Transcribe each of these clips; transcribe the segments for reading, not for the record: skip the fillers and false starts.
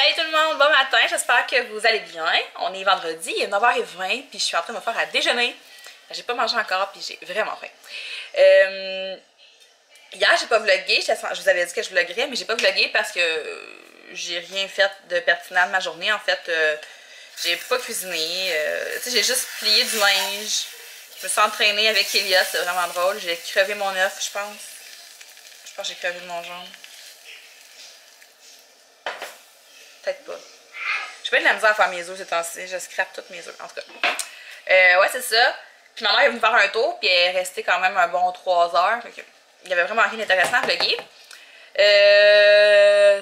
Salut tout le monde, bon matin, j'espère que vous allez bien. On est vendredi, il est 9h20, puis je suis en train de me faire à déjeuner. J'ai pas mangé encore, puis j'ai vraiment faim. Hier, j'ai pas vlogué, je vous avais dit que je vloguerais, mais j'ai pas vlogué parce que j'ai rien fait de pertinent de ma journée. En fait, j'ai pas cuisiné, j'ai juste plié du linge. Je me suis entraînée avec Elliot, c'est vraiment drôle. J'ai crevé mon œuf, je pense. Je pense que j'ai crevé mon jambe. Peut-être pas. J'ai pas eu de la misère à faire mes œufs ces temps-ci. Je scrape toutes mes œufs, en tout cas. Ouais, c'est ça. Puis ma mère est venue faire un tour, puis elle est restée quand même un bon 3 heures. Fait il y avait vraiment rien d'intéressant à vlogger.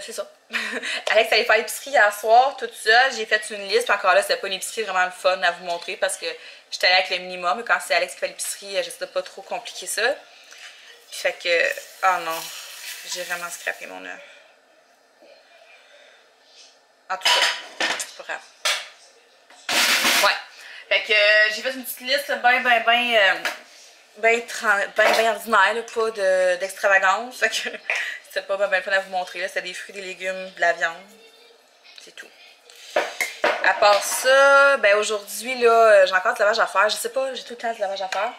C'est ça. Alex allait faire l'épicerie hier soir, tout ça. J'ai fait une liste, puis encore là, c'était pas une épicerie vraiment le fun à vous montrer parce que j'étais allée avec le minimum. Mais quand c'est Alex qui fait l'épicerie, j'essaie de pas trop compliquer ça. Puis fait que. Oh non. J'ai vraiment scrappé mon œuf. En tout cas, c'est pas grave. Ouais. Fait que j'ai fait une petite liste bien ordinaire, là, pas d'extravagance. Fait que c'était pas bien fun à vous montrer. C'était des fruits, des légumes, de la viande. C'est tout. À part ça, ben aujourd'hui, là, j'ai encore du lavage à faire. Je sais pas, j'ai tout le temps du lavage à faire.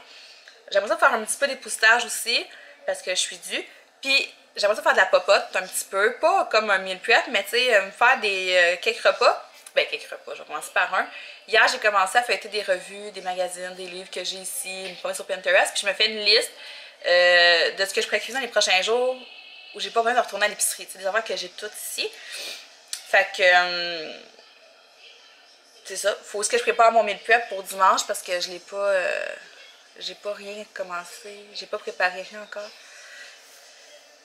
J'aimerais ça faire un petit peu d'époussetage aussi, parce que je suis due. Puis j'aimerais ça faire de la popote un petit peu, pas comme un meal prep, mais tu sais, me faire des quelques repas. Ben, quelques repas, je vais commencer par un. Hier, j'ai commencé à feuilleter des revues, des magazines, des livres que j'ai ici, me promets sur Pinterest, puis je me fais une liste de ce que je pourrais cuisiner les prochains jours où j'ai pas besoin de retourner à l'épicerie. Tu sais, des affaires que j'ai toutes ici. Fait que, c'est ça. Faut aussi que je prépare mon meal prep pour dimanche parce que je l'ai pas, j'ai pas rien commencé, j'ai pas préparé rien encore.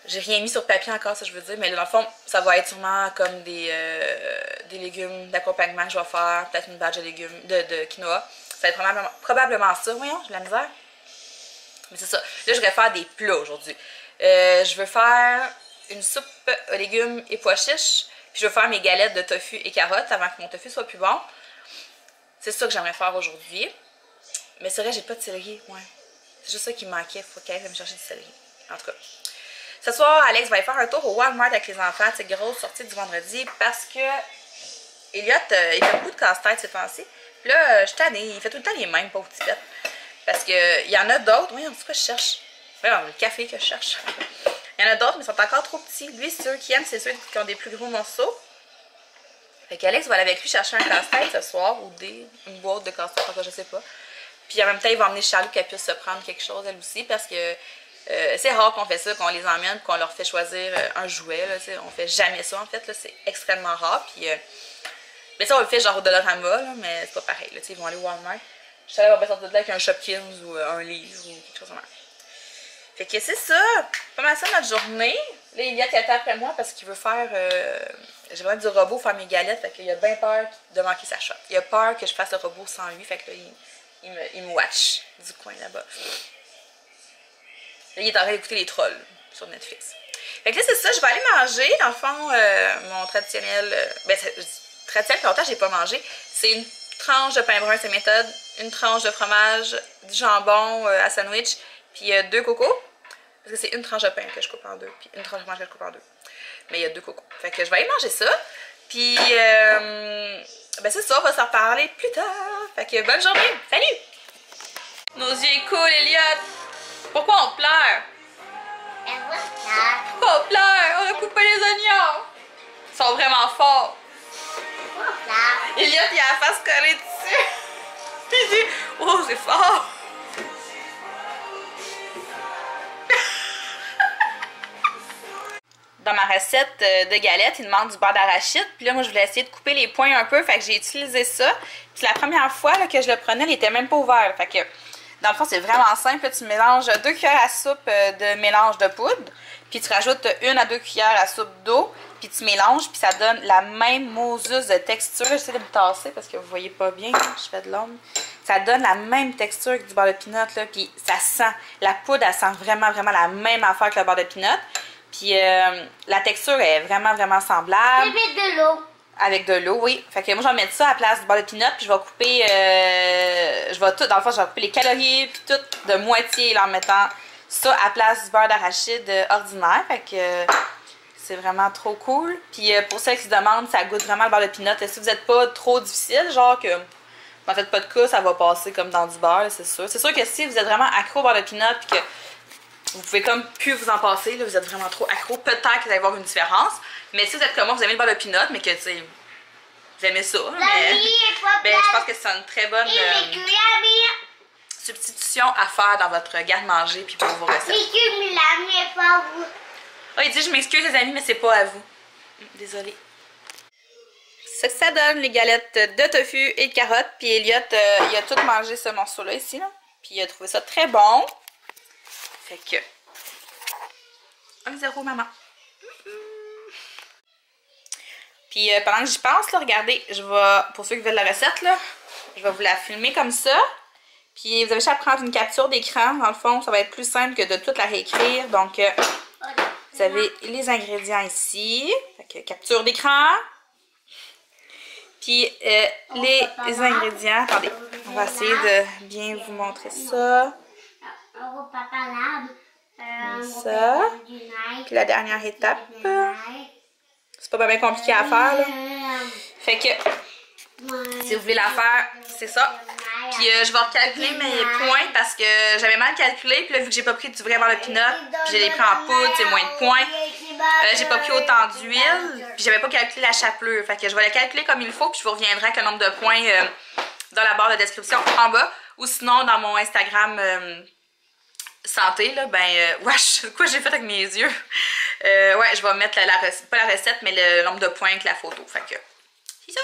J'ai rien mis sur papier encore, ça je veux dire, mais là, dans le fond, ça va être sûrement comme des légumes d'accompagnement que je vais faire, peut-être une batch de légumes, de quinoa. Ça va être probablement ça. Voyons, j'ai de la misère. Mais c'est ça. Là, je vais faire des plats aujourd'hui. Je veux faire une soupe aux légumes et pois chiches, puis je veux faire mes galettes de tofu et carottes avant que mon tofu soit plus bon. C'est ça que j'aimerais faire aujourd'hui. Mais c'est vrai, j'ai pas de céleri, ouais. C'est juste ça qui me manquait, il faut qu'elle aille me chercher du céleri. En tout cas. Ce soir, Alex va aller faire un tour au Walmart avec les enfants. C'est grosse sortie du vendredi parce que Elliot, il fait beaucoup de casse-tête ces temps-ci. Puis là, je suis tannée. Il fait tout le temps les mêmes, pauvres petits bêtes. Parce qu'il y en a d'autres. Oui, en tout cas, je cherche. Vraiment, le café que je cherche. Il y en a d'autres, mais ils sont encore trop petits. Lui, ceux qui aiment, c'est ceux qui ont des plus gros morceaux. Fait qu'Alex va aller avec lui chercher un casse-tête ce soir ou une boîte de casse-tête, encore, je sais pas. Puis en même temps, il va emmener Charlie qu'elle puisse se prendre quelque chose, elle aussi, parce que c'est rare qu'on fait ça, qu'on les emmène, qu'on leur fait choisir un jouet. Là, on fait jamais ça, en fait. C'est extrêmement rare. Puis, mais ça, on le fait genre au Dollarama, là, mais c'est pas pareil. Là, ils vont aller au Walmart. Je suis allée voir sortir de là avec un Shopkins ou un livre ou quelque chose comme ça. Fait que c'est ça. Pas mal ça notre journée. Là, il y a qui attend après moi parce qu'il veut faire. J'ai besoin du robot faire mes galettes. Fait qu'il a bien peur de manquer sa shot. Il a peur que je fasse le robot sans lui. Fait que là, il me watch du coin là-bas. Là, il est en train d'écouter les trolls sur Netflix. Fait que là, c'est ça, je vais aller manger. Dans le fond, mon traditionnel. Traditionnel, longtemps, j'ai pas mangé. C'est une tranche de pain brun, c'est méthode. Une tranche de fromage, du jambon à sandwich, puis 2 cocos. Parce que c'est une tranche de pain que je coupe en 2, puis une tranche de fromage que je coupe en 2. Mais il y a 2 cocos. Fait que je vais aller manger ça. Puis, c'est ça, on va s'en reparler plus tard. Fait que bonne journée. Salut! Nos yeux coulent, Elliot. Pourquoi on pleure? Pourquoi on pleure? On a coupé les oignons. Ils sont vraiment forts. Elliot, il a la face collée dessus. Il dit, oh, c'est fort. Dans ma recette de galettes, il demande du beurre d'arachide. Puis là, moi, je voulais essayer de couper les points un peu. Fait que j'ai utilisé ça. Puis la première fois là, que je le prenais, il était même pas ouvert. Fait que, dans le fond, c'est vraiment simple. Là, tu mélanges 2 cuillères à soupe de mélange de poudre. Puis tu rajoutes 1 à 2 cuillères à soupe d'eau. Puis tu mélanges. Puis ça donne la même mousseuse de texture. J'essaie de me tasser parce que vous voyez pas bien. Hein, je fais de l'ombre. Ça donne la même texture que du beurre de pinot. Là, puis ça sent. La poudre, elle sent vraiment la même affaire que le beurre de pinot. Puis la texture est vraiment semblable. Avec de l'eau. Avec de l'eau, oui. Fait que moi, je vais mettre ça à la place du beurre de pinot, puis je vais couper, dans le fond, je vais couper les calories, puis tout de moitié, là, en mettant ça à la place du beurre d'arachide ordinaire. Fait que C'est vraiment trop cool. Puis pour ceux qui se demandent, ça goûte vraiment le beurre de pinot. Si vous n'êtes pas trop difficile, genre que en faites pas de cas, ça va passer comme dans du beurre, c'est sûr. C'est sûr que si vous êtes vraiment accro au beurre de pinot puis que vous pouvez comme plus vous en passer, là, vous êtes vraiment trop accro, peut-être que vous allez voir une différence. Mais si vous êtes comme moi, vous aimez le beurre de pinot, mais que tu sais, vous aimez ça, mais ben, je pense que c'est une très bonne substitution à faire dans votre garde-manger puis pour vos recettes. Oh, il dit je m'excuse les amis, mais c'est pas à vous. Désolée. C'est ça que ça donne, les galettes de tofu et de carottes. Puis Elliot, il a tout mangé ce morceau-là ici, là. Puis il a trouvé ça très bon. Fait que 1-0 maman. Puis pendant que j'y pense, là, regardez, je vais, pour ceux qui veulent la recette, là, je vais vous la filmer comme ça. Puis vous avez juste à prendre une capture d'écran. Dans le fond, ça va être plus simple que de tout la réécrire. Donc, vous avez les ingrédients ici. Fait que capture d'écran. Puis les ingrédients. Attendez, on va essayer de bien vous montrer ça. Ça. Puis la dernière étape. C'est pas bien compliqué à faire, là. Fait que, si vous voulez la faire, c'est ça. Puis je vais recalculer mes points parce que j'avais mal calculé. Puis là, vu que j'ai pas pris du vrai beurre de pinot, puis je l'ai pris en poudre, c'est moins de points. J'ai pas pris autant d'huile, puis j'avais pas calculé la chapelure. Fait que je vais la calculer comme il faut, puis je vous reviendrai avec le nombre de points dans la barre de description en bas. Ou sinon, dans mon Instagram santé, là, ben, wesh, quoi j'ai fait avec mes yeux? Ouais, je vais mettre la recette, pas la recette, mais le nombre de points avec la photo. Fait que, c'est ça!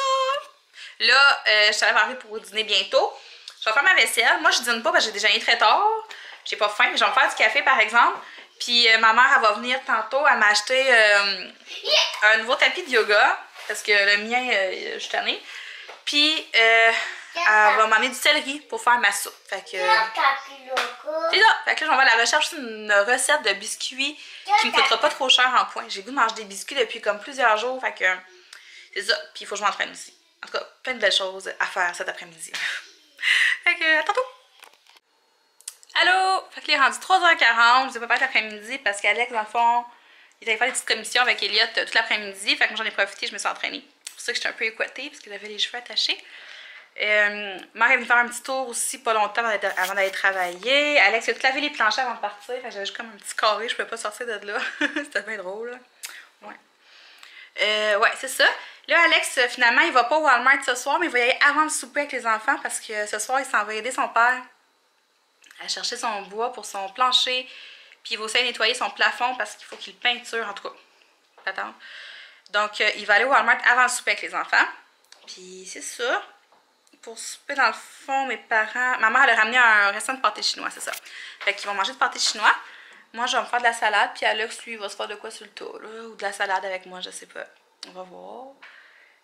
Là, je t'avais parlé pour dîner bientôt. Je vais faire ma vaisselle. Moi, je dîne pas parce que j'ai déjà dîné très tard. J'ai pas faim, mais je vais me faire du café, par exemple. Puis ma mère, elle va venir tantôt. Elle m'a acheté un nouveau tapis de yoga. Parce que le mien, je suis tannée. Puis, elle va m'amener du céleri pour faire ma soupe. Fait que... c'est ça. Fait que là, je vais à la recherche d'une recette de biscuits qui me coûtera pas trop cher en points. J'ai le goût de manger des biscuits depuis comme plusieurs jours. Fait que, c'est ça. Puis, il faut que je m'entraîne aussi. En tout cas, plein de belles choses à faire cet après-midi. Fait que, à tantôt! Allô! Fait que là, il est rendu 3h40. Je ne vais pas faire l'après-midi parce qu'Alex, dans le fond, il allait faire des petites commissions avec Elliot toute l'après-midi. Fait que moi, j'en ai profité, je me suis entraînée. C'est pour ça que j'étais un peu écoutée parce que j'avais les cheveux attachés. Mère est venue faire un petit tour aussi, pas longtemps avant d'aller travailler. Alex, il a tout lavé les planchers avant de partir. Fait que j'avais juste comme un petit carré, je pouvais pas sortir de là. C'était bien drôle, là. Ouais. Ouais, c'est ça. Là, Alex, finalement, il va pas au Walmart ce soir, mais il va y aller avant le souper avec les enfants parce que ce soir, il s'en va aider son père à chercher son bois pour son plancher. Puis il va aussi aller nettoyer son plafond parce qu'il faut qu'il peinture, en tout cas. Attends. Donc, il va aller au Walmart avant le souper avec les enfants. Puis c'est ça. Pour souper, dans le fond, mes parents... Ma mère, elle a ramené un restaurant de pâté chinois, c'est ça. Fait qu'ils vont manger du pâté chinois. Moi, je vais me faire de la salade, puis Alex, lui, il va se faire de quoi sur le tas, là. Ou de la salade avec moi, je sais pas. On va voir.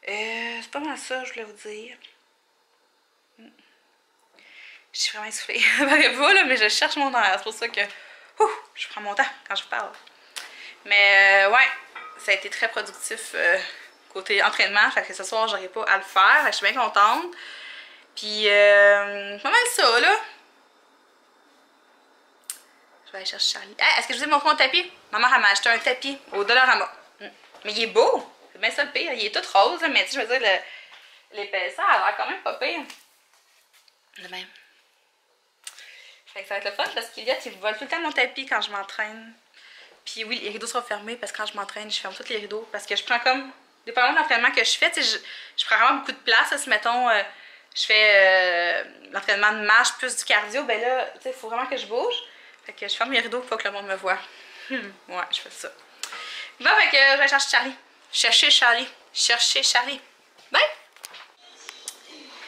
C'est pas mal ça, je voulais vous dire. Je suis vraiment essoufflée. Ça paraît pas, là, mais je cherche mon air. C'est pour ça que je prends mon temps quand je parle. Mais ouais, ça a été très productif côté entraînement. Fait que ce soir, j'aurais pas à le faire. Fait que je suis bien contente. Puis, pas mal ça, là. Je vais aller chercher Charlie. Hey, est-ce que je vous ai montré mon tapis? Maman, elle m'a acheté un tapis au Dollarama. Mais il est beau. C'est bien ça le pire. Il est tout rose, mais tu sais, je veux dire, l'épaisseur a l'air quand même pas pire. De même. Fait que ça va être le fun parce qu'il vole tout le temps mon tapis quand je m'entraîne. Puis oui, les rideaux seront fermés parce que quand je m'entraîne, je ferme tous les rideaux. Parce que je prends comme, dépendamment de l'entraînement que je fais, tu sais, je prends vraiment beaucoup de place. Là, si mettons, je fais l'entraînement de marche plus du cardio, ben là, tu sais, il faut vraiment que je bouge. Fait que je ferme les rideaux pour pas que le monde me voit. Ouais, je fais ça. Bon, fait que je vais chercher Charlie. Chercher Charlie. Bye!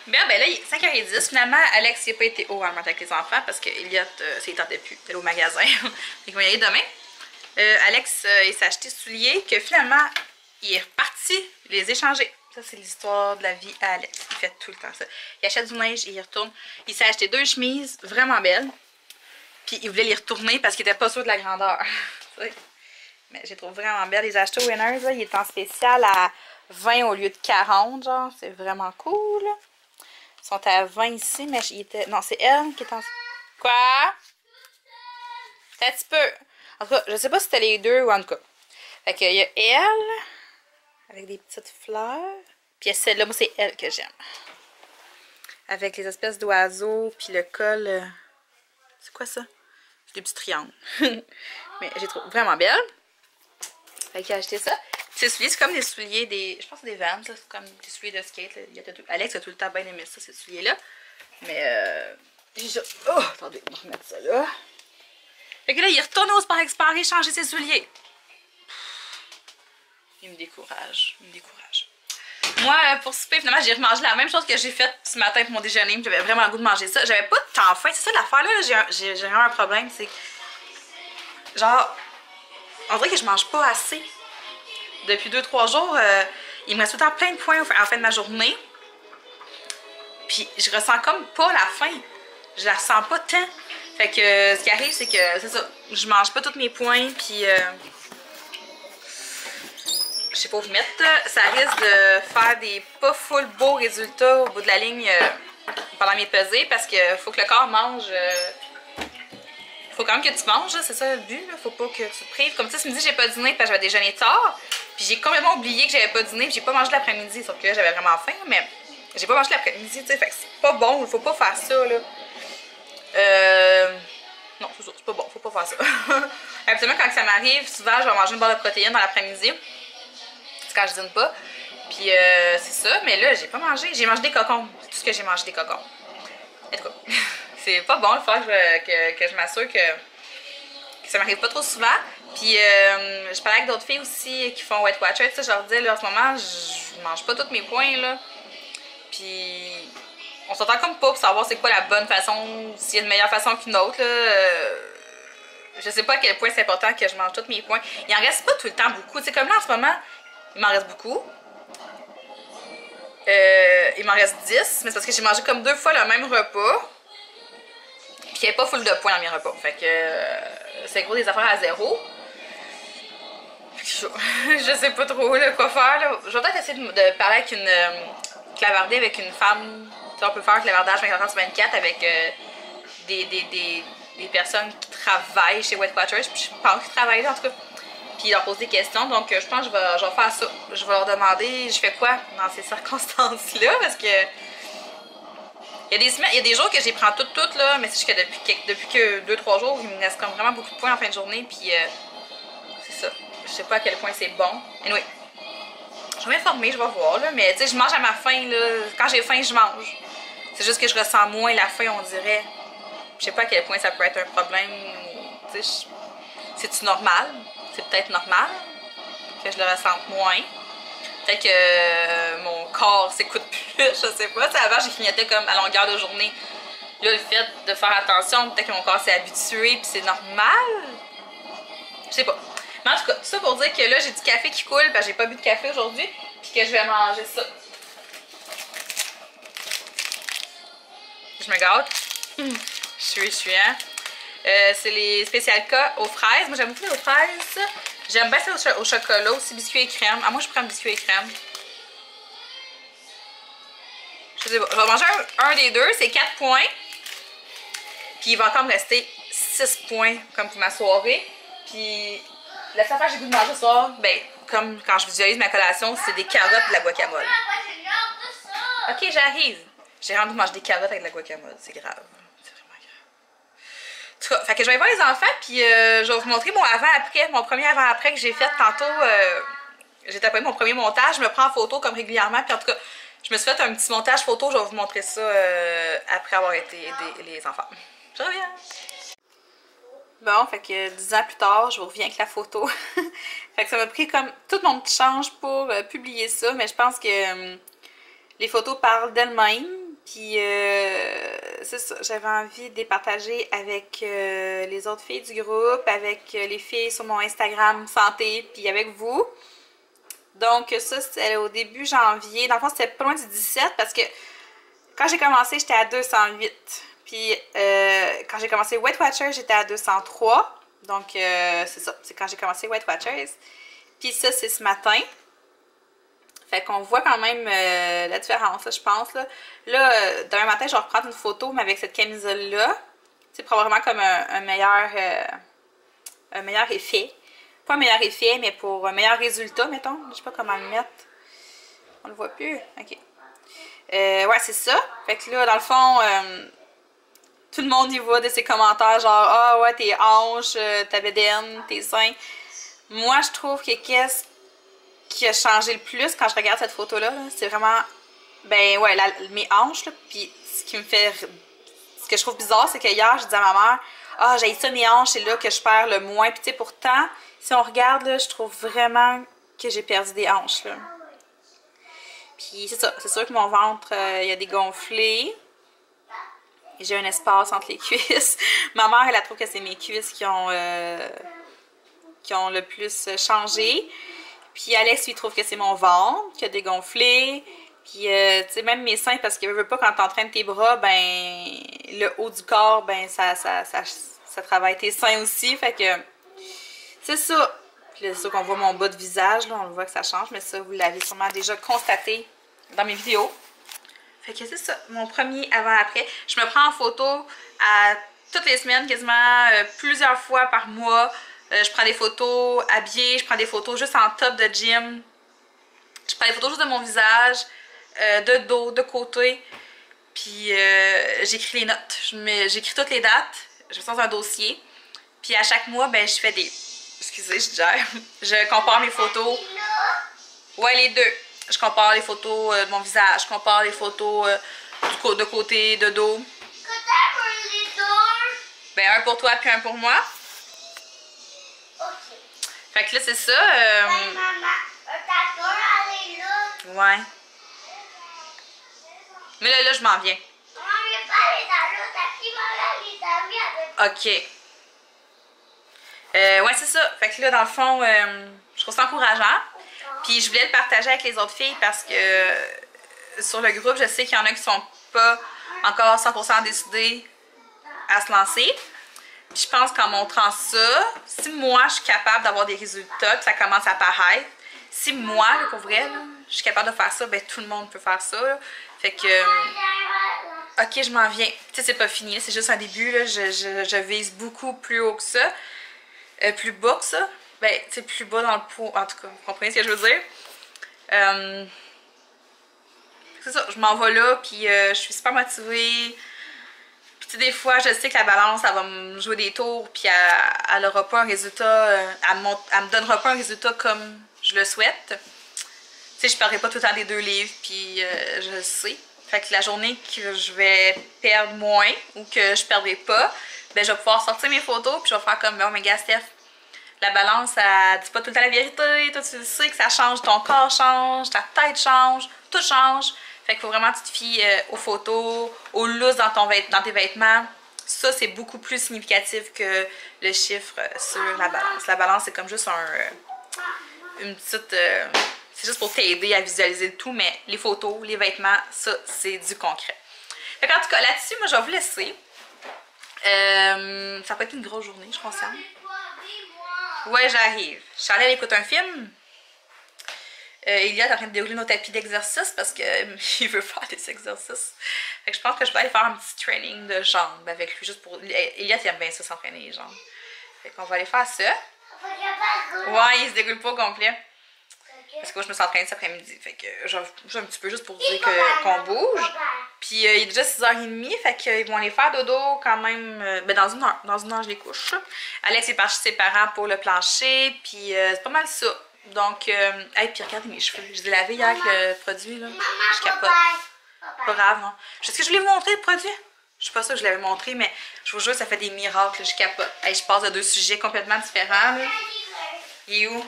Bien, ben là, il est 5h10. Finalement, Alex n'a pas été au Walmart avec les enfants parce qu'Eliott, ça ne tentait plus d'aller au magasin. Ils vont y aller demain. Alex, il s'est acheté des souliers que finalement, il est reparti les échanger. Ça, c'est l'histoire de la vie à Alex. Il fait tout le temps ça. Il achète du neige et il retourne. Il s'est acheté 2 chemises vraiment belles. Puis il voulait les retourner parce qu'il n'était pas sûr de la grandeur. Mais je les trouve vraiment belles. Les achetés au Winners, là, il est en spécial à 20 au lieu de 40. Genre, c'est vraiment cool. Ils sont à 20 ici, mais il était... Non, c'est elle qui est en... Quoi? C'est un petit peu... En tout cas, je sais pas si c'était les deux ou en tout cas. Fait qu'il y a elle, avec des petites fleurs. Puis celle-là, moi, c'est elle que j'aime. Avec les espèces d'oiseaux, puis le col. C'est quoi ça? C'est des petits triangles. Mais j'ai trouvé vraiment belle. Fait que j'ai acheté ça. Ces souliers, c'est comme des souliers, je pense que c'est des Vans, c'est comme des souliers de skate. Alex a tout le temps bien aimé ça, ces souliers-là. Mais j'ai déjà... Oh, attendez, on va remettre ça là. Fait que là, il retourne au Sport Expert et changer ses souliers. Il me décourage, Moi, pour souper, finalement, j'ai remangé la même chose que j'ai faite ce matin pour mon déjeuner. J'avais vraiment le goût de manger ça. J'avais pas tant faim. C'est ça l'affaire là, j'ai un problème, c'est genre, on dirait que je mange pas assez. Depuis 2-3 jours, il me reste tout le temps plein de points à la fin de ma journée. Puis je ressens comme pas la faim. Je la ressens pas tant. Fait que ce qui arrive, c'est que c'est ça. Je mange pas tous mes points. Puis je sais pas où vous mettre. Ça risque de faire des pas full beaux résultats au bout de la ligne pendant mes pesées. Parce que faut que le corps mange. Faut quand même que tu manges, c'est ça le but. Là. Faut pas que tu te prives. Comme ça, ce midi, j'ai pas dîné parce que j'avais déjeuné tard. Puis j'ai complètement oublié que j'avais pas dîné. Puis j'ai pas mangé l'après-midi. Sauf que là, j'avais vraiment faim. Mais j'ai pas mangé l'après-midi, tu sais. Fait que c'est pas bon. Faut pas faire ça, là. Non, c'est ça. C'est pas bon. Faut pas faire ça. Habituellement, quand ça m'arrive, souvent, je vais manger une barre de protéines dans l'après-midi. C'est quand je dîne pas. Puis c'est ça. Mais là, j'ai pas mangé. J'ai mangé des cocons. C'est tout ce que j'ai mangé, des cocons. En tout cas, c'est pas bon. Il faut que je m'assure que ça m'arrive pas trop souvent. Puis je parlais avec d'autres filles aussi qui font Weight Watchers. Tu sais, je leur disais, là, en ce moment, je mange pas tous mes points, là. Puis on s'entend comme pas pour savoir c'est quoi la bonne façon, s'il y a une meilleure façon qu'une autre, là. Je sais pas à quel point c'est important que je mange tous mes points. Il en reste pas tout le temps beaucoup. Tu sais, comme là, en ce moment, il m'en reste beaucoup. Il m'en reste 10, mais c'est parce que j'ai mangé comme 2 fois le même repas. Puis il n'y avait pas full de points dans mes repas. Fait que c'est gros des affaires à zéro. Je sais pas trop là, quoi faire. Là. Je vais peut-être essayer de parler avec clavarder avec une femme. Tu sais, on peut faire un clavardage 24h/24 avec des personnes qui travaillent chez Weight Watchers. Puis je pense qu'ils travaillent là, en tout cas. Puis leur poser des questions. Donc je pense que je vais faire ça. Je vais leur demander je fais quoi dans ces circonstances-là. Parce que il y a des jours que j'y prends toutes là, mais c'est juste que depuis que 2-3 jours, il me reste comme vraiment beaucoup de points en fin de journée, puis c'est ça. Je sais pas à quel point c'est bon. Anyway, je vais m'informer, je vais voir, là, mais tu sais, je mange à ma faim, là. Quand j'ai faim, je mange. C'est juste que je ressens moins la faim, on dirait. Je sais pas à quel point ça peut être un problème. Tu sais, c'est-tu normal? C'est peut-être normal que je le ressente moins. Peut-être que mon corps s'écoute plus, je sais pas. T'sais, avant, j'ai clignoté comme à longueur de journée. Là, le fait de faire attention, peut-être que mon corps s'est habitué, puis c'est normal. Je sais pas. Mais en tout cas, tout ça pour dire que là, j'ai du café qui coule, parce que j'ai pas bu de café aujourd'hui, puis que je vais manger ça. Je me gâte. Je suis, hein. C'est les spécial cas aux fraises. Moi, j'aime beaucoup les aux fraises. J'aime bien ça au chocolat, aussi biscuits et crème. Ah, moi, je prends biscuits et crème. Je sais pas. Je vais manger un des deux. C'est 4 points. Puis il va encore me rester 6 points comme pour ma soirée. Puis la seule affaire que j'ai goût de manger ce soir, ben, comme quand je visualise ma collation, c'est des carottes et de la guacamole. Ok, j'arrive. J'ai vraiment goût de manger des carottes avec de la guacamole. C'est grave. Fait que je vais voir les enfants, puis je vais vous montrer mon avant-après, mon premier avant-après que j'ai fait tantôt. J'ai tapé mon premier montage, je me prends en photo comme régulièrement, puis en tout cas, je me suis fait un petit montage photo, je vais vous montrer ça après avoir été aider les enfants. Je reviens! Bon, fait que 10 ans plus tard, je vous reviens avec la photo. Fait que ça m'a pris comme tout mon petit change pour publier ça, mais je pense que les photos parlent d'elles-mêmes. Puis c'est ça, j'avais envie de les partager avec les autres filles du groupe, avec les filles sur mon Instagram santé, puis avec vous. Donc ça, c'était au début janvier. Dans le fond, c'était pas loin du 17 parce que quand j'ai commencé, j'étais à 208. Puis quand j'ai commencé Weight Watchers, j'étais à 203. Donc c'est ça, c'est quand j'ai commencé Weight Watchers. Puis ça, c'est ce matin. Fait qu'on voit quand même la différence, là, je pense. Là, demain matin, je vais reprendre une photo, mais avec cette camisole-là. C'est probablement comme un meilleur effet. pas un meilleur effet, mais pour un meilleur résultat, mettons. Je sais pas comment le mettre. On le voit plus? Ok. Ouais, c'est ça. Fait que là, dans le fond, tout le monde y voit de ses commentaires, genre, ah ouais, tes hanches, ta bédaine, tes seins. Moi, je trouve que qu'est-ce qui a changé le plus quand je regarde cette photo-là, c'est vraiment, ben ouais, mes hanches, là. Puis ce qui me fait, ce que je trouve bizarre, c'est que hier, je disais à ma mère, ah, j'ai ça mes hanches, c'est là que je perds le moins. Puis tu sais, pourtant, si on regarde, là, je trouve vraiment que j'ai perdu des hanches, là. Puis c'est ça, c'est sûr que mon ventre, il y a des gonflés. J'ai un espace entre les cuisses. Ma mère, elle trouve que c'est mes cuisses qui ont le plus changé. Puis Alex, lui, trouve que c'est mon ventre qui a dégonflé. Puis, tu sais, même mes seins, parce que je veux pas, quand t'entraînes tes bras, ben, le haut du corps, ben, ça travaille tes seins aussi. Fait que, c'est ça. Puis là, c'est sûr qu'on voit mon bas de visage, là, on le voit que ça change, mais ça, vous l'avez sûrement déjà constaté dans mes vidéos. Fait que c'est ça, mon premier avant-après. Je me prends en photo à toutes les semaines, quasiment plusieurs fois par mois. Je prends des photos habillées, je prends des photos juste en top de gym. Je prends des photos juste de mon visage, de dos, de côté. Puis j'écris les notes. J'écris toutes les dates. Je fais ça dans un dossier. Puis à chaque mois, ben je fais des... Excusez, je gère. Je compare mes photos. Ouais, les deux. Je compare les photos de mon visage. Je compare les photos de côté, de dos. Ben un pour toi puis un pour moi. Fait que là, c'est ça. Ouais. Mais là, je m'en viens. Ok. Ouais, c'est ça. Fait que là, dans le fond, je trouve ça encourageant. Puis je voulais le partager avec les autres filles parce que sur le groupe, je sais qu'il y en a qui sont pas encore 100% décidés à se lancer. Puis je pense qu'en montrant ça, si moi je suis capable d'avoir des résultats, que ça commence à paraître, si moi, là, pour vrai, là, je suis capable de faire ça, ben tout le monde peut faire ça. Là. Fait que, ok, je m'en viens. Tu sais, c'est pas fini, c'est juste un début. Là. Je vise beaucoup plus haut que ça. Plus bas que ça. Ben, tu sais, plus bas dans le pot. En tout cas, vous comprenez ce que je veux dire? C'est ça, je m'en vais là, puis je suis super motivée. Des fois, je sais que la balance, elle va me jouer des tours, puis elle n'aura pas un résultat, elle me donnera pas un résultat comme je le souhaite. Tu sais, je ne perdrai pas tout le temps des 2 livres, puis je le sais. Fait que la journée que je vais perdre moins, ou que je ne perdrai pas, ben je vais pouvoir sortir mes photos, puis je vais faire comme, bon, mais gars, Steph, la balance, elle dit pas tout le temps la vérité, toi tu sais que ça change, ton corps change, ta tête change, tout change. Fait qu'il faut vraiment que tu te fies aux photos, aux lousses dans tes vêtements. Ça, c'est beaucoup plus significatif que le chiffre sur la balance. La balance, c'est comme juste une petite... c'est juste pour t'aider à visualiser le tout, mais les photos, les vêtements, ça, c'est du concret. Fait qu'en tout cas, là-dessus, moi, je vais vous laisser. Ça peut être une grosse journée, je suis consciente. Ouais, j'arrive. Je suis allée aller écouter un film. Eliott est en train de dérouler nos tapis d'exercice parce qu'il veut faire des exercices. Fait que je pense que je vais aller faire un petit training de jambes avec lui, juste pour... Eliott, il aime bien ça, s'entraîner les jambes. Fait qu'on va aller faire ça. Ouais, il se déroule pas au complet. Parce que moi, je me suis entraînée cet après-midi. Fait que j'ai un petit peu juste pour dire qu'on bouge. Puis il est déjà 6h30, fait qu'ils vont aller faire dodo quand même. Ben dans une heure. Dans une heure, je les couche. Alex est parti chez ses parents pour le plancher. Puis c'est pas mal ça. Donc, hey, puis regardez mes cheveux. Je les ai lavés hier avec le produit, là. Je capote. Pas grave, non. Est-ce que je voulais vous montrer le produit? Je suis pas sûre que je l'avais montré, mais je vous jure, ça fait des miracles. Je capote. Hey, je passe de 2 sujets complètement différents, là. Il est où?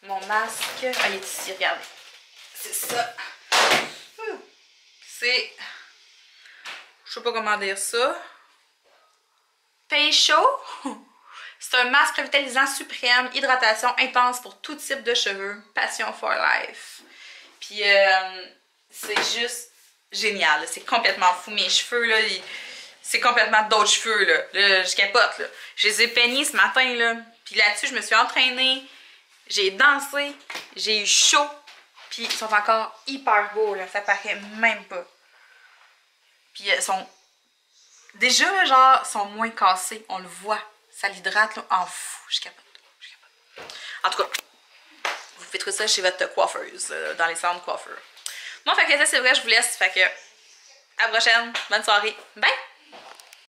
Mon masque. Ah, il est ici, regardez. C'est ça. C'est... Je sais pas comment dire ça. Facial. C'est un masque revitalisant suprême, hydratation intense pour tout type de cheveux. Passion for life. Puis c'est juste génial. C'est complètement fou. Mes cheveux, là, c'est complètement d'autres cheveux, là. Je capote, là. Je les ai peignés ce matin, là. Puis là-dessus, je me suis entraînée. J'ai dansé. J'ai eu chaud. Puis ils sont encore hyper beaux, là. Ça paraît même pas. Puis ils sont... Déjà, genre, sont moins cassés. On le voit. Ça l'hydrate, là, en fou. Je capote. Je capote. En tout cas, vous pouvez trouver ça chez votre coiffeuse, dans les salons de coiffeur. Moi, fait que ça, c'est vrai, je vous laisse. Fait que, à la prochaine. Bonne soirée. Bye!